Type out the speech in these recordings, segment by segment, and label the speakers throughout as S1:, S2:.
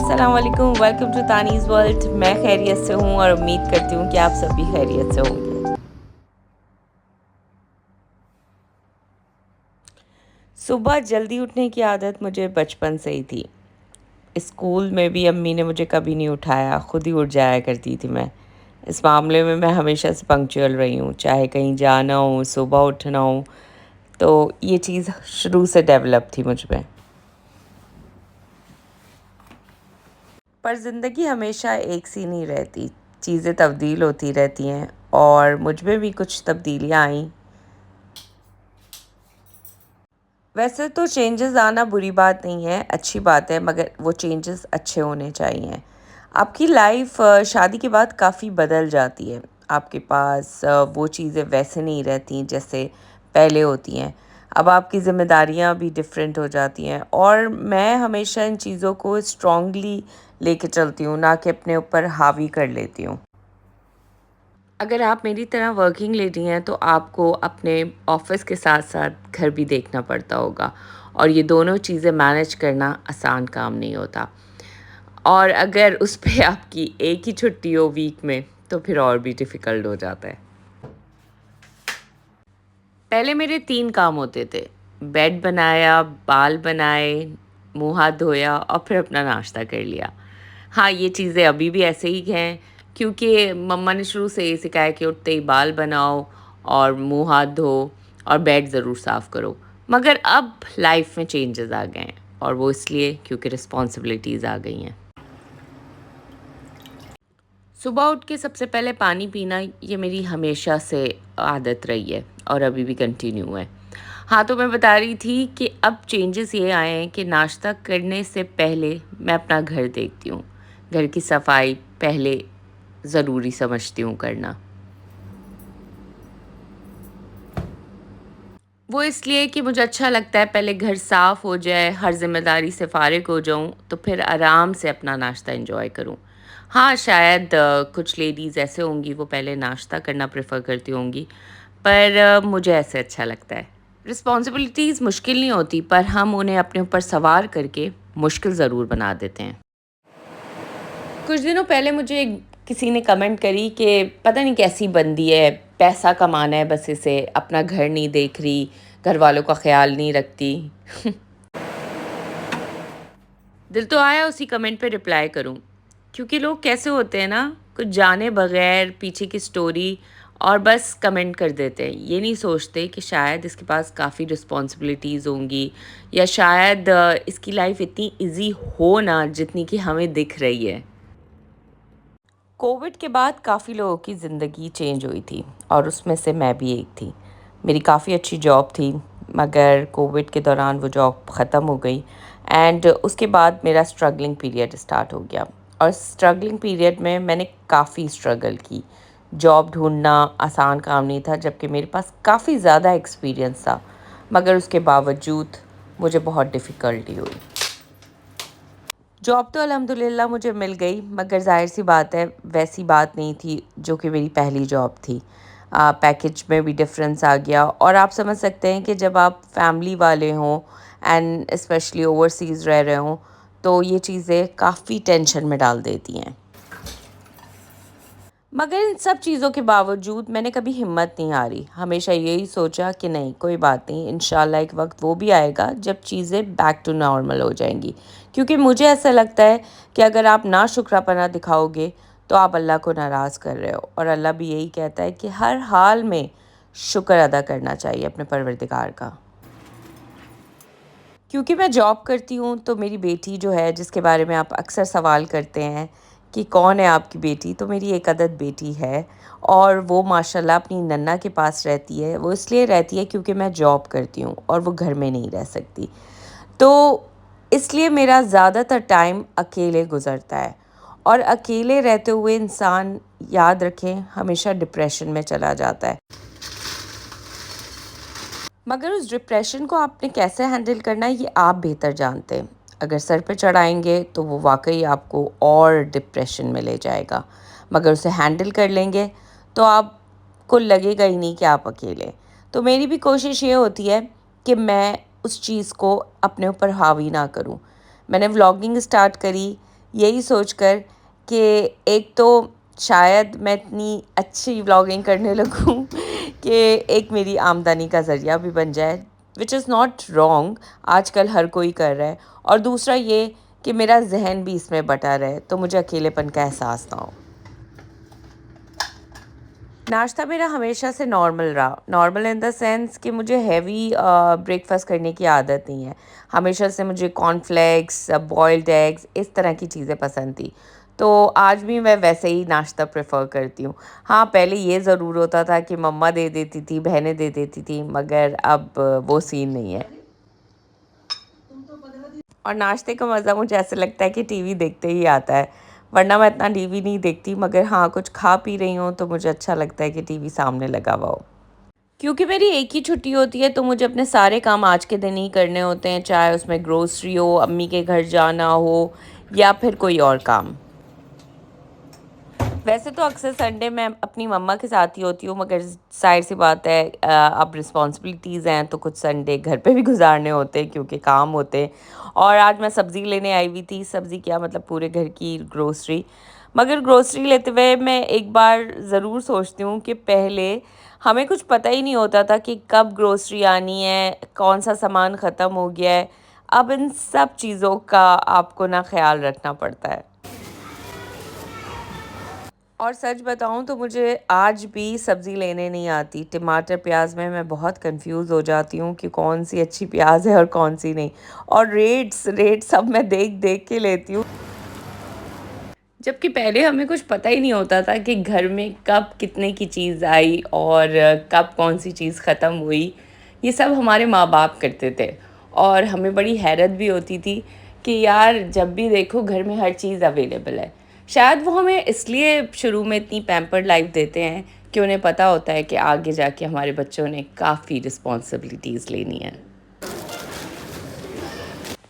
S1: अस्सलाम वालेकुम, welcome to तानीज़ world. मैं खैरियत से हूँ और उम्मीद करती हूँ कि आप सब भी खैरियत से होंगे। सुबह जल्दी उठने की आदत मुझे बचपन से ही थी। स्कूल में भी अम्मी ने मुझे कभी नहीं उठाया, खुद ही उठ जाया करती थी मैं। इस मामले में मैं हमेशा से पंक्चुअल रही हूँ, चाहे कहीं जाना हो, सुबह उठना हो, तो ये चीज़ शुरू से डेवलप थी मुझ में। पर ज़िंदगी हमेशा एक सी नहीं रहती, चीज़ें तब्दील होती रहती हैं और मुझ में भी कुछ तब्दीलियाँ आईं। वैसे तो चेंजेस आना बुरी बात नहीं है, अच्छी बात है, मगर वो चेंजेस अच्छे होने चाहिए। आपकी लाइफ शादी के बाद काफ़ी बदल जाती है। आपके पास वो चीज़ें वैसे नहीं रहती जैसे पहले होती हैं। अब आपकी ज़िम्मेदारियाँ भी डिफरेंट हो जाती हैं और मैं हमेशा इन चीज़ों को स्ट्रॉन्गली लेके चलती हूँ, ना कि अपने ऊपर हावी कर लेती हूँ। अगर आप मेरी तरह वर्किंग लेडी हैं तो आपको अपने ऑफिस के साथ-साथ घर भी देखना पड़ता होगा और ये दोनों चीज़ें मैनेज करना आसान काम नहीं होता। और अगर उस पे आपकी एक ही छुट्टी हो वीक में तो फिर और भी डिफ़िकल्ट हो जाता है। पहले मेरे 3 काम होते थे। बेड बनाया, बाल बनाए, मुँह हाथ धोया और फिर अपना नाश्ता कर लिया। हाँ, ये चीज़ें अभी भी ऐसे ही हैं क्योंकि मम्मा ने शुरू से ये सिखाया कि उठते ही बाल बनाओ और मुँह हाथ धो और बेड ज़रूर साफ़ करो। मगर अब लाइफ़ में चेंजेज़ आ गए हैं और वो इसलिए क्योंकि रिस्पॉन्सिबिलिटीज़ आ गई हैं। सुबह उठ के सबसे पहले पानी पीना ये मेरी हमेशा से आदत रही है और अभी भी कंटिन्यू है। हाँ, तो मैं बता रही थी कि अब चेंजेस ये आए हैं कि नाश्ता करने से पहले मैं अपना घर देखती हूँ। घर की सफाई पहले ज़रूरी समझती हूँ करना। वो इसलिए कि मुझे अच्छा लगता है पहले घर साफ़ हो जाए, हर ज़िम्मेदारी से फ़ारिग हो जाऊँ, तो फिर आराम से अपना नाश्ता एन्जॉय करूँ। हाँ, शायद कुछ लेडीज़ ऐसे होंगी वो पहले नाश्ता करना प्रेफ़र करती होंगी, पर मुझे ऐसे अच्छा लगता है। रिस्पॉन्सिबिलिटीज़ मुश्किल नहीं होती पर हम उन्हें अपने ऊपर सवार करके मुश्किल ज़रूर बना देते हैं। कुछ दिनों पहले मुझे किसी ने कमेंट करी कि पता नहीं कैसी बंदी है, पैसा कमाना है बस इसे, अपना घर नहीं देख रही, घर वालों का ख़्याल नहीं रखती। दिल तो आया उसी कमेंट पे रिप्लाई करूं, क्योंकि लोग कैसे होते हैं ना, कुछ जाने बगैर पीछे की स्टोरी और बस कमेंट कर देते हैं। ये नहीं सोचते कि शायद इसके पास काफ़ी रिस्पॉन्सिबिलिटीज़ होंगी या शायद इसकी लाइफ इतनी इजी हो ना जितनी कि हमें दिख रही है। कोविड के बाद काफ़ी लोगों की ज़िंदगी चेंज हुई थी और उसमें से मैं भी एक थी। मेरी काफ़ी अच्छी जॉब थी, मगर कोविड के दौरान वो जॉब ख़त्म हो गई एंड उसके बाद मेरा स्ट्रगलिंग पीरियड स्टार्ट हो गया और स्ट्रगलिंग पीरियड में मैंने काफ़ी स्ट्रगल की। जॉब ढूँढना आसान काम नहीं था, जबकि मेरे पास काफ़ी ज़्यादा एक्सपीरियंस था, मगर उसके बावजूद मुझे बहुत डिफ़िकल्टी हुई। जॉब तो अल्हम्दुलिल्लाह मुझे मिल गई, मगर ज़ाहिर-सी बात है वैसी बात नहीं थी जो कि मेरी पहली जॉब थी। पैकेज में भी डिफ़रेंस आ गया और आप समझ सकते हैं कि जब आप फैमिली वाले हों एंड स्पेशली ओवरसीज़ रह रहे हों, तो ये चीज़ें काफ़ी टेंशन में डाल देती हैं। मगर इन सब चीज़ों के बावजूद मैंने कभी हिम्मत नहीं हारी। हमेशा यही सोचा कि नहीं, कोई बात नहीं, इंशाल्लाह एक वक़्त वो भी आएगा जब चीज़ें बैक टू नॉर्मल हो जाएँगी। क्योंकि मुझे ऐसा लगता है कि अगर आप नाशुक्रापना दिखाओगे तो आप अल्लाह को नाराज़ कर रहे हो और अल्लाह भी यही कहता है कि हर हाल में शुक्र अदा करना चाहिए अपने परवरदिगार का। क्योंकि मैं जॉब करती हूँ तो मेरी बेटी जो है, जिसके बारे में आप अक्सर सवाल करते हैं कि कौन है आपकी बेटी, तो मेरी एक अदद बेटी है और वो माशाल्लाह अपनी नन्ना के पास रहती है। वो इसलिए रहती है क्योंकि मैं जॉब करती हूँ और वो घर में नहीं रह सकती। तो इसलिए मेरा ज़्यादातर टाइम अकेले गुज़रता है और अकेले रहते हुए इंसान, याद रखें, हमेशा डिप्रेशन में चला जाता है। मगर उस डिप्रेशन को आपने कैसे हैंडल करना है ये आप बेहतर जानते हैं। अगर सर पे चढ़ाएँगे तो वो वाक़ई आपको और डिप्रेशन में ले जाएगा। मगर उसे हैंडल कर लेंगे तो आपको लगेगा ही नहीं कि आप अकेले हैं। तो मेरी भी कोशिश ये होती है कि मैं उस चीज़ को अपने ऊपर हावी ना करूँ। मैंने व्लॉगिंग स्टार्ट करी यही सोचकर कि एक तो शायद मैं इतनी अच्छी व्लॉगिंग करने लगूँ कि एक मेरी आमदनी का ज़रिया भी बन जाए, व्हिच इज़ नॉट रॉन्ग, आजकल हर कोई कर रहा है। और दूसरा ये कि मेरा ज़हन भी इसमें बँटा रहे, तो मुझे अकेलेपन का एहसास ना हो। नाश्ता मेरा हमेशा से नॉर्मल रहा, नॉर्मल इन द सेंस कि मुझे हैवी ब्रेकफ़ास्ट करने की आदत नहीं है। हमेशा से मुझे कॉर्नफ्लेक्स, बॉइल्ड एग्स इस तरह की चीज़ें पसंद थी। तो आज भी मैं वैसे ही नाश्ता प्रेफ़र करती हूँ। हाँ, पहले ये ज़रूर होता था कि मम्मा दे देती थी, बहनें दे देती थी, मगर अब वो सीन नहीं है। और नाश्ते का मज़ा मुझे ऐसा लगता है कि टीवी देखते ही आता है, वरना मैं इतना टीवी नहीं देखती, मगर हाँ, कुछ खा पी रही हूँ तो मुझे अच्छा लगता है कि टीवी सामने लगा हुआ हो। क्योंकि मेरी एक ही छुट्टी होती है तो मुझे अपने सारे काम आज के दिन ही करने होते हैं, चाहे उसमें ग्रोसरी हो, अम्मी के घर जाना हो या फिर कोई और काम। वैसे तो अक्सर संडे मैं अपनी मम्मा के साथ ही होती हूँ, मगर ज़ाहिर-सी बात है अब रिस्पॉन्सिबिलिटीज़ हैं तो कुछ संडे घर पे भी गुज़ारने होते हैं क्योंकि काम होते हैं। और आज मैं सब्ज़ी लेने आई हुई थी, सब्ज़ी क्या मतलब पूरे घर की ग्रोसरी। मगर ग्रोसरी लेते हुए मैं एक बार ज़रूर सोचती हूँ कि पहले हमें कुछ पता ही नहीं होता था कि कब ग्रोसरी आनी है, कौन-सा सामान ख़त्म हो गया है। अब इन सब चीज़ों का आपको ना ख़्याल रखना पड़ता है। और सच बताऊँ तो मुझे आज भी सब्ज़ी लेने नहीं आती। टमाटर, प्याज़ में मैं बहुत कन्फ्यूज़ हो जाती हूँ कि कौन-सी अच्छी प्याज़ है और कौन-सी नहीं। और रेट्स सब मैं देख-देख के लेती हूँ। जबकि पहले हमें कुछ पता ही नहीं होता था कि घर में कब कितने की चीज़ आई और कब कौन-सी चीज़ ख़त्म हुई। ये सब हमारे माँ-बाप करते थे और हमें बड़ी हैरत भी होती थी कि यार जब भी देखो घर में हर चीज़ अवेलेबल है। शायद वो हमें इसलिए शुरू में इतनी पैम्पर्ड लाइफ़ देते हैं कि उन्हें पता होता है कि आगे जाके हमारे बच्चों ने काफ़ी रिस्पॉन्सिबिलिटीज़ लेनी है।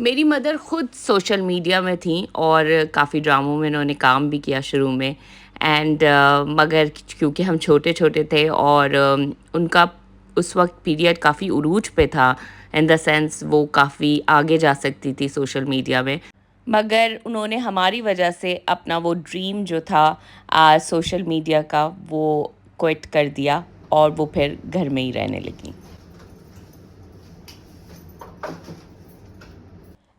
S1: मेरी मदर खुद सोशल मीडिया में थीं और काफ़ी ड्रामों में उन्होंने काम भी किया शुरू में एंड मगर क्योंकि हम छोटे-छोटे थे और उनका उस वक़्त पीरियड काफ़ी उरूज पे था इन द सेंस वो काफ़ी आगे जा सकती थी सोशल मीडिया में। मगर उन्होंने हमारी वजह से अपना वो ड्रीम जो था सोशल मीडिया का वो क्विट कर दिया और वो फिर घर में ही रहने लगीं।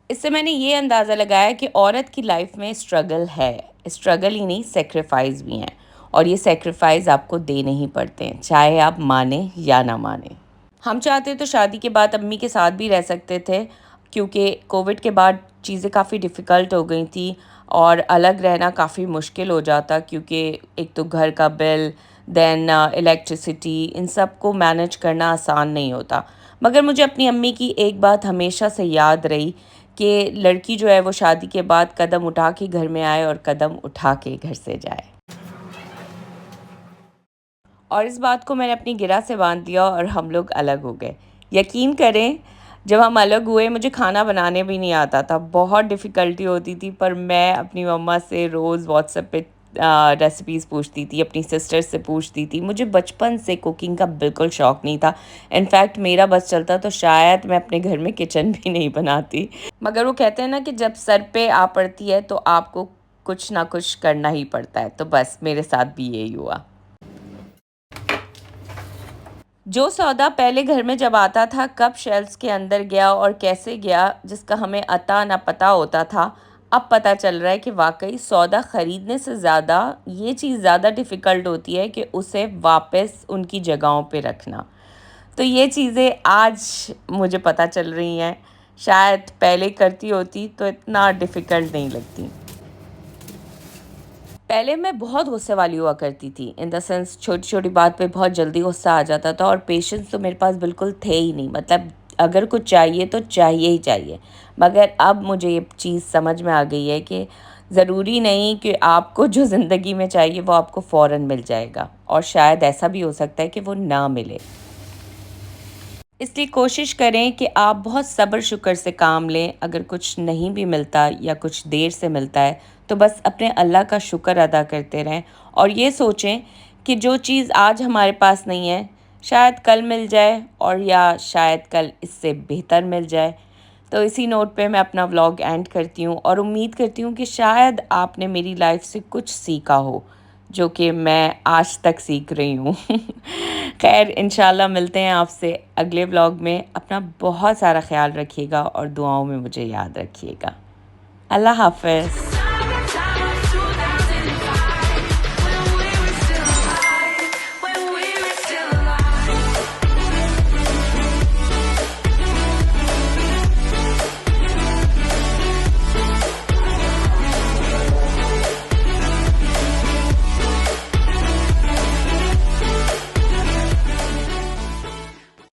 S1: इससे मैंने ये अंदाज़ा लगाया कि औरत की लाइफ में स्ट्रगल है, स्ट्रगल ही नहीं सैक्रिफाइस भी हैं और ये सैक्रिफाइस आपको देने ही पड़ते हैं, चाहे आप माने या ना माने। हम चाहते तो शादी के बाद अम्मी के साथ भी रह सकते थे क्योंकि कोविड के बाद चीज़ें काफ़ी डिफ़िकल्ट हो गई थी और अलग रहना काफ़ी मुश्किल हो जाता क्योंकि एक तो घर का बिल, देन इलेक्ट्रिसिटी, इन सब को मैनेज करना आसान नहीं होता। मगर मुझे अपनी अम्मी की एक बात हमेशा से याद रही कि लड़की जो है वो शादी के बाद कदम उठा के घर में आए और कदम उठा के घर से जाए। और इस बात को मैंने अपनी गिरा से बाँध दिया और हम लोग अलग हो गए। यकीन करें, जब हम अलग हुए मुझे खाना बनाने भी नहीं आता था, बहुत डिफ़िकल्टी होती थी पर मैं अपनी मम्मा से रोज़ व्हाट्सएप पे रेसिपीज़ पूछती थी, अपनी सिस्टर से पूछती थी। मुझे बचपन से कुकिंग का बिल्कुल शौक नहीं था। इनफैक्ट मेरा बस चलता तो शायद मैं अपने घर में किचन भी नहीं बनाती। मगर वो कहते हैं ना कि जब सर पे आ पड़ती है तो आपको कुछ ना कुछ करना ही पड़ता है, तो बस मेरे साथ भी यही हुआ। जो सौदा पहले घर में जब आता था कब शेल्फ्स के अंदर गया और कैसे गया जिसका हमें अता ना पता होता था, अब पता चल रहा है कि वाकई सौदा ख़रीदने से ज़्यादा ये चीज़ ज़्यादा डिफ़िकल्ट होती है कि उसे वापस उनकी जगहों पे रखना। तो ये चीज़ें आज मुझे पता चल रही हैं, शायद पहले करती होती तो इतना डिफ़िकल्ट नहीं लगती। पहले मैं बहुत गुस्से वाली हुआ करती थी इन द सेंस छोटी-छोटी बात पे बहुत जल्दी गुस्सा आ जाता था और पेशेंस तो मेरे पास बिल्कुल थे ही नहीं। मतलब अगर कुछ चाहिए तो चाहिए ही चाहिए। मगर अब मुझे ये चीज़ समझ में आ गई है कि ज़रूरी नहीं कि आपको जो ज़िंदगी में चाहिए वो आपको फ़ौरन मिल जाएगा और शायद ऐसा भी हो सकता है कि वो ना मिले। इसलिए कोशिश करें कि आप बहुत सब्र शुक्र से काम लें। अगर कुछ नहीं भी मिलता या कुछ देर से मिलता है तो बस अपने अल्लाह का शुक्र अदा करते रहें और ये सोचें कि जो चीज़ आज हमारे पास नहीं है शायद कल मिल जाए और या शायद कल इससे बेहतर मिल जाए। तो इसी नोट पे मैं अपना व्लॉग एंड करती हूँ और उम्मीद करती हूँ कि शायद आपने मेरी लाइफ से कुछ सीखा हो, जो कि मैं आज तक सीख रही हूँ। खैर, इंशाल्लाह मिलते हैं आपसे अगले व्लॉग में। अपना बहुत सारा ख़्याल रखिएगा और दुआओं में मुझे याद रखिएगा। अल्लाह हाफ़िज़।